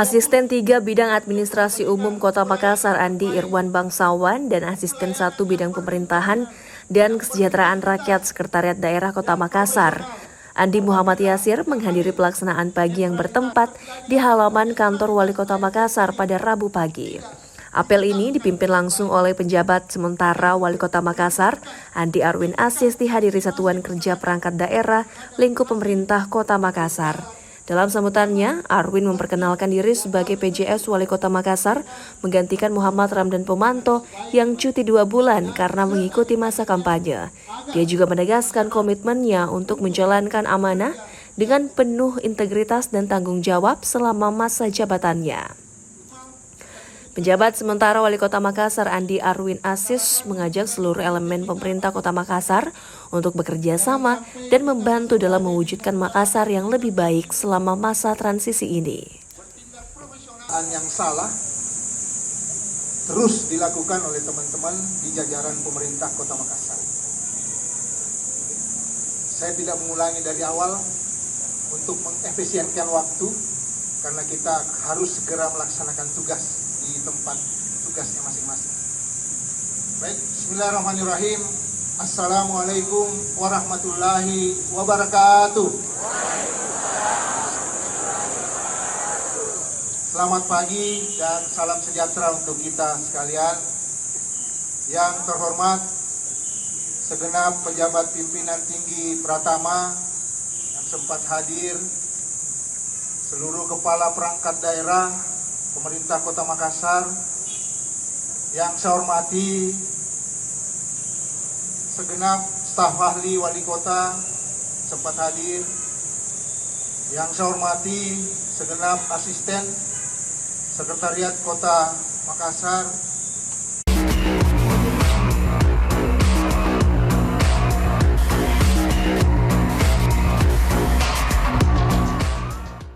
Asisten 3 Bidang Administrasi Umum Kota Makassar Andi Irwan Bangsawan dan Asisten 1 Bidang Pemerintahan dan Kesejahteraan Rakyat Sekretariat Daerah Kota Makassar Andi Muhammad Yasir menghadiri pelaksanaan pagi yang bertempat di halaman kantor Wali Kota Makassar pada Rabu pagi. Apel ini dipimpin langsung oleh penjabat sementara Wali Kota Makassar, Andi Arwin Aziz, dihadiri Satuan Kerja Perangkat Daerah Lingkup Pemerintah Kota Makassar. Dalam sambutannya, Arwin memperkenalkan diri sebagai PJS Wali Kota Makassar, menggantikan Muhammad Ramdan Pomanto yang cuti 2 bulan karena mengikuti masa kampanye. Dia juga menegaskan komitmennya untuk menjalankan amanah dengan penuh integritas dan tanggung jawab selama masa jabatannya. Penjabat sementara Wali Kota Makassar Andi Arwin Aziz mengajak seluruh elemen pemerintah Kota Makassar untuk bekerja sama dan membantu dalam mewujudkan Makassar yang lebih baik selama masa transisi ini. Yang salah terus dilakukan oleh teman-teman di jajaran pemerintah Kota Makassar. Saya tidak mengulangi dari awal untuk mengefisienkan waktu karena kita harus segera melaksanakan tugas di tempat tugasnya masing-masing. Baik, bismillahirrahmanirrahim. Assalamualaikum warahmatullahi wabarakatuh. Selamat pagi dan salam sejahtera untuk kita sekalian. Yang terhormat segenap pejabat pimpinan tinggi Pratama yang sempat hadir, seluruh kepala perangkat daerah Pemerintah Kota Makassar, yang saya hormati segenap staf ahli wali kota sempat hadir, yang saya hormati segenap asisten Sekretariat Kota Makassar,